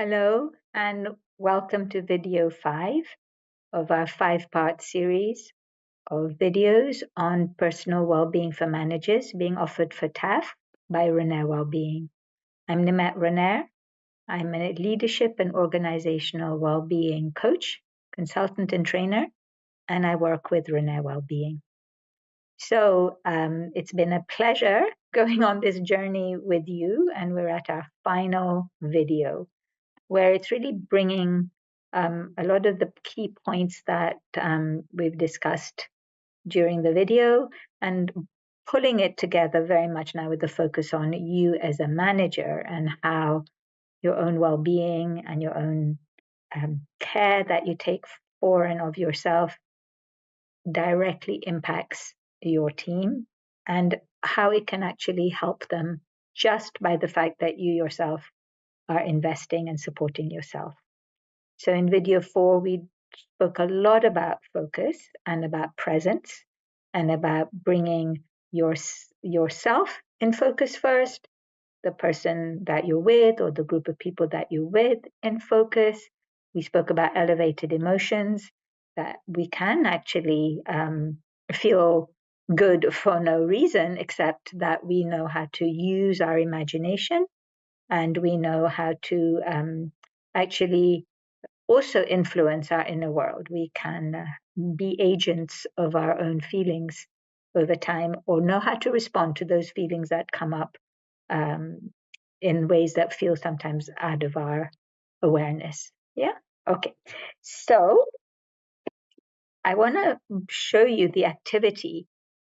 Hello, and welcome to video 5 of our 5-part series of videos on personal well-being for managers being offered for TaAF by Renair Wellbeing. I'm Nimet Renair. I'm a leadership and organizational well-being coach, consultant, and trainer, and I work with Renair Wellbeing. So it's been a pleasure going on this journey with you, and we're at our final video, where it's really bringing a lot of the key points that we've discussed during the video and pulling it together very much now with the focus on you as a manager and how your own well-being and your own care that you take for and of yourself directly impacts your team and how it can actually help them just by the fact that you yourself are investing and supporting yourself. So in video 4, we spoke a lot about focus and about presence and about bringing yourself in focus first, the person that you're with or the group of people that you're with in focus. We spoke about elevated emotions, that we can actually feel good for no reason except that we know how to use our imagination and we know how to actually also influence our inner world. We can be agents of our own feelings over time or know how to respond to those feelings that come up in ways that feel sometimes out of our awareness. Yeah? Okay. So I want to show you the activity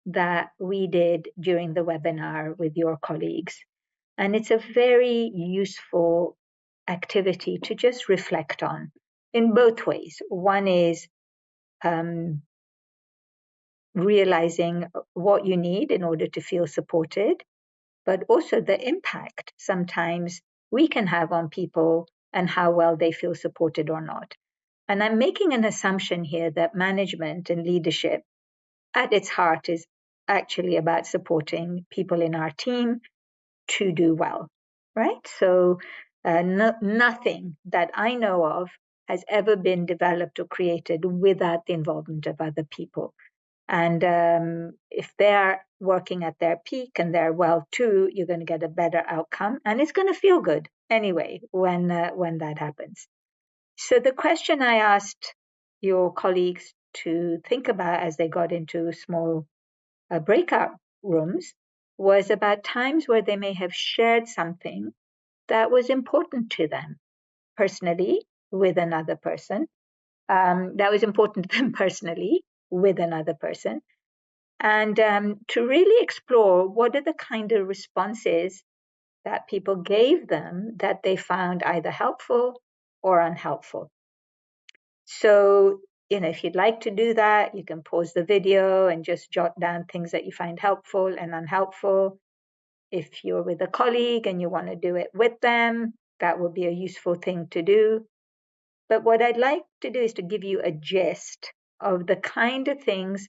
that we did during the webinar with your colleagues. And it's a very useful activity to just reflect on in both ways. One is realizing what you need in order to feel supported, but also the impact sometimes we can have on people and how well they feel supported or not. And I'm making an assumption here that management and leadership at its heart is actually about supporting people in our team to do well, right? So nothing that I know of has ever been developed or created without the involvement of other people. And if they're working at their peak and they're well too, you're going to get a better outcome, and it's going to feel good anyway when that happens. So the question I asked your colleagues to think about as they got into small breakout rooms was about times where they may have shared something that was important to them personally with another person, that was important to them personally with another person, and to really explore what are the kind of responses that people gave them that they found either helpful or unhelpful. So, if you'd like to do that, you can pause the video and just jot down things that you find helpful and unhelpful. If you're with a colleague and you want to do it with them, that would be a useful thing to do. But what I'd like to do is to give you a gist of the kind of things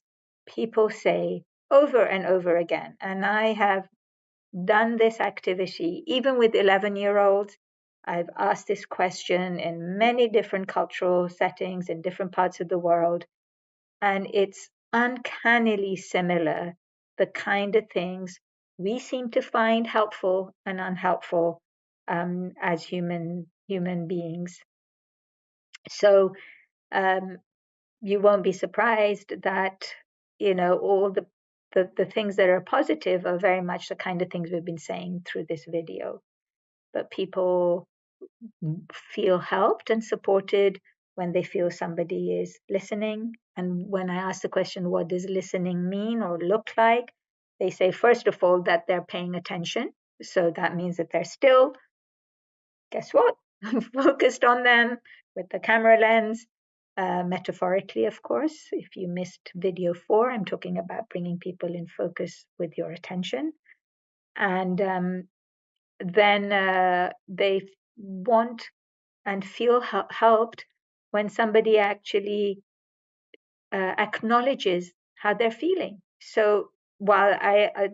people say over and over again. And I have done this activity even with 11-year-olds. I've asked this question in many different cultural settings in different parts of the world. And it's uncannily similar, the kind of things we seem to find helpful and unhelpful as human beings. So you won't be surprised that all the things that are positive are very much the kind of things we've been saying through this video. But people feel helped and supported when they feel somebody is listening. And when I ask the question, what does listening mean or look like? They say, first of all, that they're paying attention. So that means that they're still, guess what? Focused on them with the camera lens, metaphorically, of course. If you missed video 4, I'm talking about bringing people in focus with your attention. And then they want and feel helped when somebody actually acknowledges how they're feeling. So while I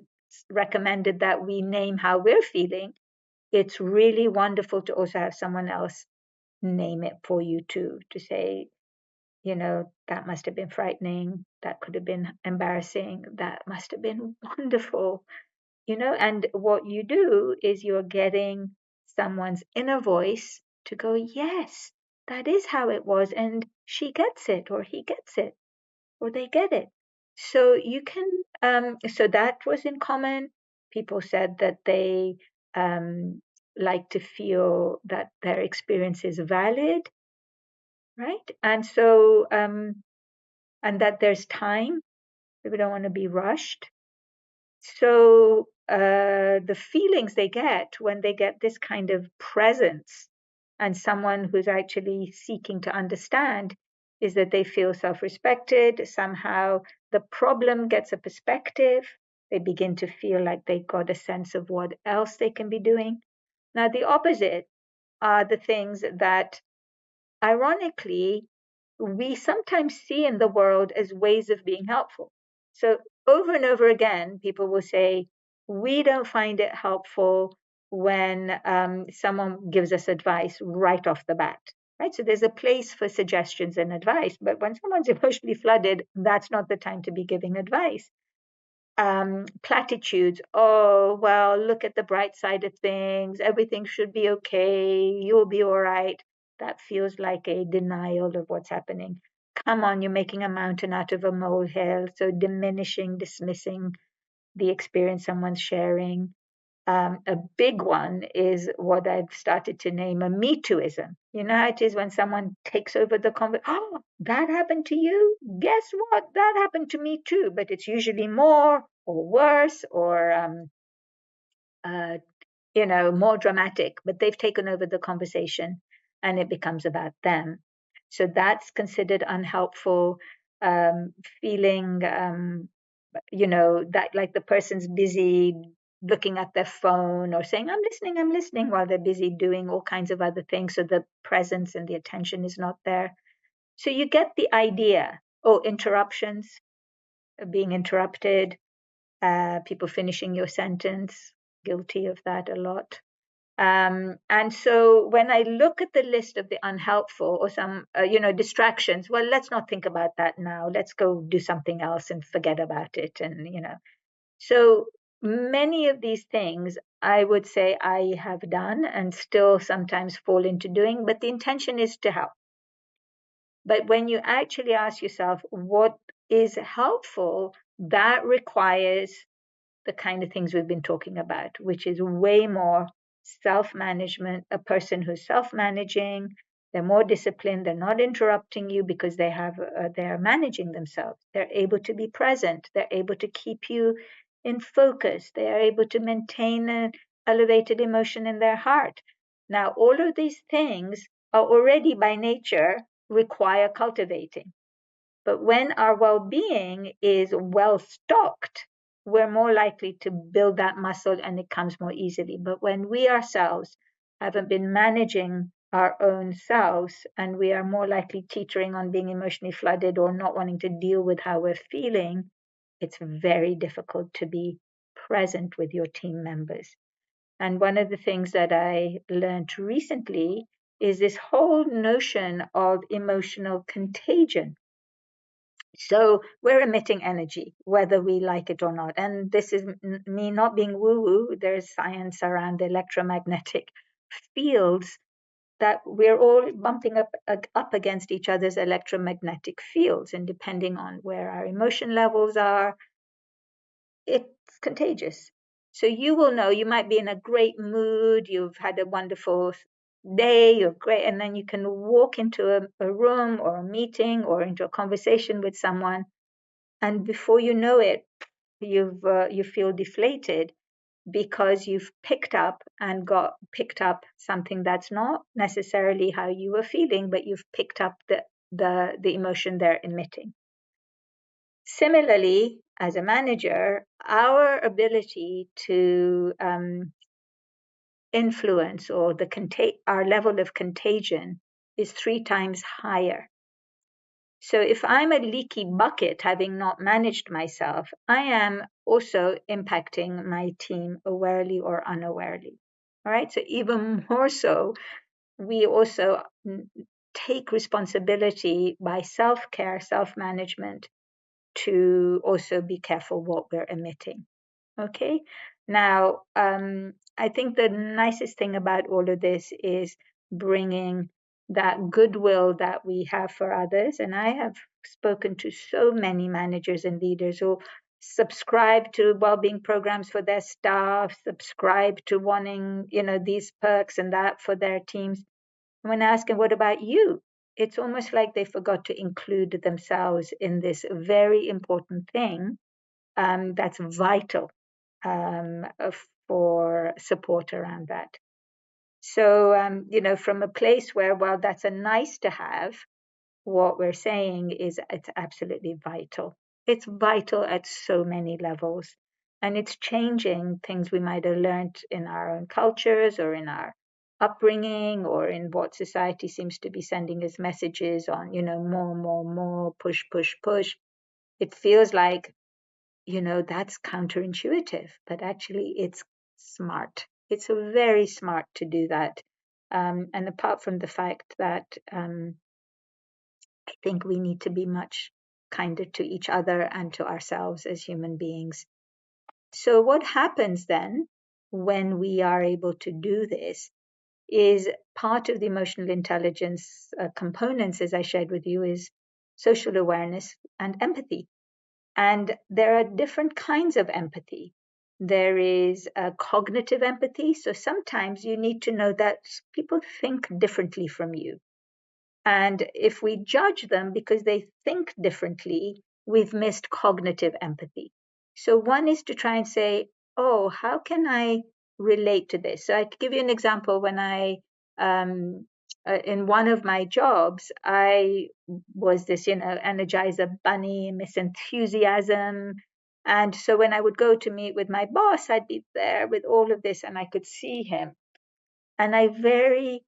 recommended that we name how we're feeling, it's really wonderful to also have someone else name it for you too, to say, that must have been frightening, that could have been embarrassing, that must have been wonderful, and what you do is you're getting someone's inner voice to go, yes, that is how it was, and she gets it, or he gets it, or they get it. So you can, so that was in common. People said that they like to feel that their experience is valid, right? And that there's time. We don't want to be rushed. So the feelings they get when they get this kind of presence and someone who's actually seeking to understand is that they feel self-respected. Somehow the problem gets a perspective. They begin to feel like they got a sense of what else they can be doing. Now, the opposite are the things that, ironically, we sometimes see in the world as ways of being helpful. So over and over again, people will say, we don't find it helpful when someone gives us advice right off the bat. Right? So there's a place for suggestions and advice, but when someone's emotionally flooded, that's not the time to be giving advice. Platitudes. Oh, well, look at the bright side of things. Everything should be okay. You'll be all right. That feels like a denial of what's happening. Come on, you're making a mountain out of a molehill. So diminishing, dismissing the experience someone's sharing. A big one is what I've started to name a Me Tooism. You know how it is when someone takes over the conversation. Oh, that happened to you? Guess what? That happened to me too. But it's usually more or worse or, uh, more dramatic. But they've taken over the conversation and it becomes about them. So that's considered unhelpful. Feeling that like the person's busy looking at their phone or saying, I'm listening, while they're busy doing all kinds of other things. So the presence and the attention is not there. So you get the idea. Oh, interruptions, being interrupted, people finishing your sentence, guilty of that a lot. And so when I look at the list of the unhelpful or some, distractions, well, let's not think about that now. Let's go do something else and forget about it. And, so many of these things I would say I have done and still sometimes fall into doing, but the intention is to help. But when you actually ask yourself what is helpful, that requires the kind of things we've been talking about, which is way more self-management, a person who's self-managing, they're more disciplined, they're not interrupting you because they're managing themselves. They're able to be present, they're able to keep you in focus, they are able to maintain an elevated emotion in their heart. Now, all of these things are already by nature require cultivating. But when our well-being is well stocked, we're more likely to build that muscle and it comes more easily. But when we ourselves haven't been managing our own selves and we are more likely teetering on being emotionally flooded or not wanting to deal with how we're feeling, it's very difficult to be present with your team members. And one of the things that I learned recently is this whole notion of emotional contagion. So we're emitting energy, whether we like it or not. And this is me not being woo-woo. There's science around the electromagnetic fields that we're all bumping up against each other's electromagnetic fields. And depending on where our emotion levels are, it's contagious. So you will know, you might be in a great mood, you've had a wonderful day, you're great, and then you can walk into a room or a meeting or into a conversation with someone, and before you know it, you feel deflated because you've picked up something that's not necessarily how you were feeling, but you've picked up the emotion they're emitting. Similarly, as a manager, our ability to influence or our level of contagion is 3 times higher. So if I'm a leaky bucket, having not managed myself, I am also impacting my team awarely or unawarely. All right. So even more so we also take responsibility by self-care, self-management, to also be careful what we're emitting. Okay. Now, I think the nicest thing about all of this is bringing that goodwill that we have for others. And I have spoken to so many managers and leaders who subscribe to well-being programs for their staff, subscribe to wanting, these perks and that for their teams. And when I ask them, what about you? It's almost like they forgot to include themselves in this very important thing, that's vital, um, for support around that. So, from a place where, well, that's a nice to have, what we're saying is it's absolutely vital. It's vital at so many levels. And it's changing things we might have learned in our own cultures or in our upbringing or in what society seems to be sending as messages on, more, more, more, push, push, push. It feels like, that's counterintuitive, but actually it's smart. It's very smart to do that. And apart from the fact that I think we need to be much kinder to each other and to ourselves as human beings. So, what happens then when we are able to do this is part of the emotional intelligence components, as I shared with you, is social awareness and empathy. And there are different kinds of empathy. There is a cognitive empathy. So sometimes you need to know that people think differently from you. And if we judge them because they think differently, we've missed cognitive empathy. So one is to try and say, oh, how can I relate to this? So I give you an example. When in one of my jobs, I was this, energizer bunny, Miss Enthusiasm. And so when I would go to meet with my boss, I'd be there with all of this and I could see him. And I very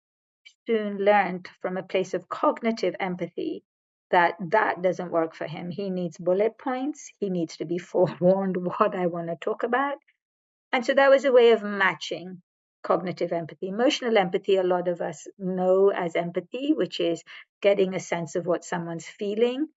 soon learned from a place of cognitive empathy that that doesn't work for him. He needs bullet points. He needs to be forewarned what I want to talk about. And so that was a way of matching cognitive empathy. Emotional empathy, a lot of us know as empathy, which is getting a sense of what someone's feeling.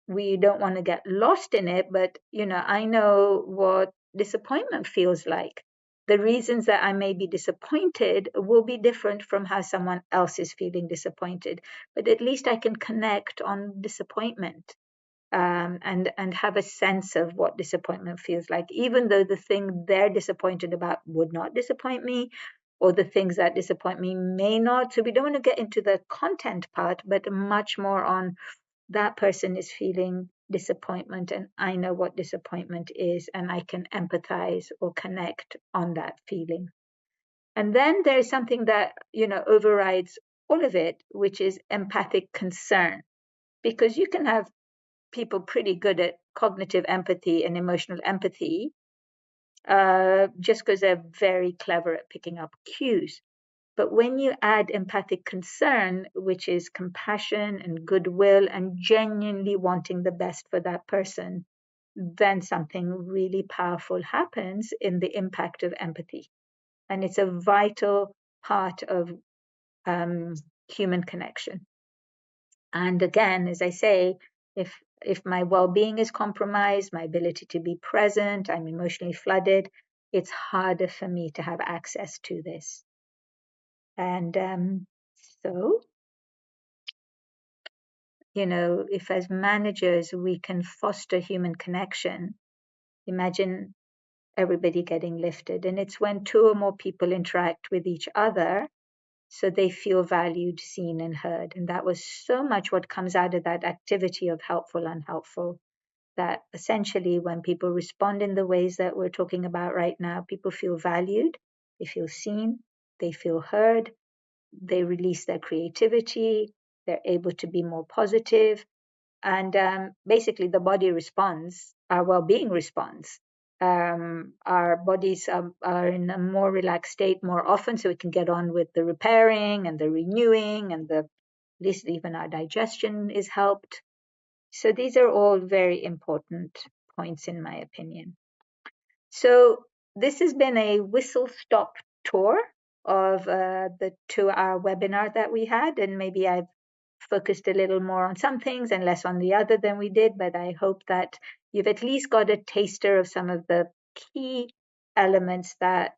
We don't want to get lost in it, but I know what disappointment feels like. The reasons that I may be disappointed will be different from how someone else is feeling disappointed, but at least I can connect on disappointment, and have a sense of what disappointment feels like, even though the thing they're disappointed about would not disappoint me, or the things that disappoint me may not. So we don't want to get into the content part, but much more on that person is feeling disappointment, and I know what disappointment is, and I can empathize or connect on that feeling. And then there's something that, overrides all of it, which is empathic concern. Because you can have people pretty good at cognitive empathy and emotional empathy, just because they're very clever at picking up cues. But when you add empathic concern, which is compassion and goodwill and genuinely wanting the best for that person, then something really powerful happens in the impact of empathy. And it's a vital part of human connection. And again, as I say, if my well-being is compromised, my ability to be present, I'm emotionally flooded, it's harder for me to have access to this. And so, if as managers we can foster human connection, imagine everybody getting lifted. And it's when two or more people interact with each other so they feel valued, seen, and heard. And that was so much what comes out of that activity of helpful, unhelpful. That essentially, when people respond in the ways that we're talking about right now, people feel valued, they feel seen, they feel heard, they release their creativity, they're able to be more positive, and basically the body responds, our well-being responds. Our bodies are in a more relaxed state more often, so we can get on with the repairing and the renewing, and at least even our digestion is helped. So these are all very important points in my opinion. So this has been a whistle-stop tour of the 2-hour webinar that we had, and maybe I've focused a little more on some things and less on the other than we did, but I hope that you've at least got a taster of some of the key elements that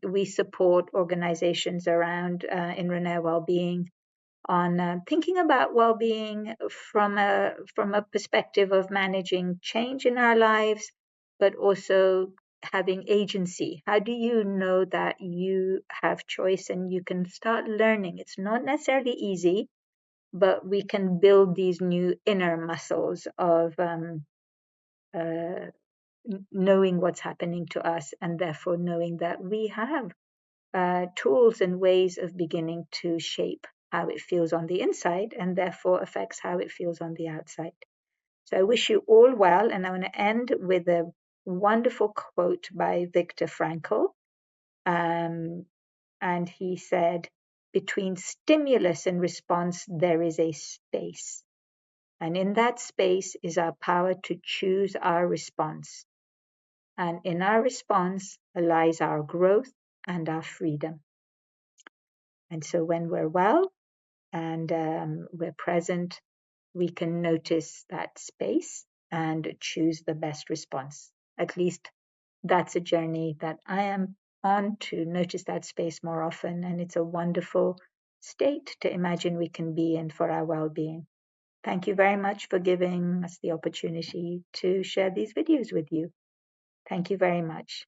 we support organizations around in Renair Wellbeing on thinking about well-being from a perspective of managing change in our lives, but also having agency. How do you know that you have choice and you can start learning? It's not necessarily easy, but we can build these new inner muscles of uh, knowing what's happening to us, and therefore knowing that we have tools and ways of beginning to shape how it feels on the inside and therefore affects how it feels on the outside. So I wish you all well, and I want to end with a wonderful quote by Viktor Frankl. And he said, between stimulus and response, there is a space. And in that space is our power to choose our response. And in our response lies our growth and our freedom. And so when we're well and we're present, we can notice that space and choose the best response. At least that's a journey that I am on, to notice that space more often. And it's a wonderful state to imagine we can be in for our well-being. Thank you very much for giving us the opportunity to share these videos with you. Thank you very much.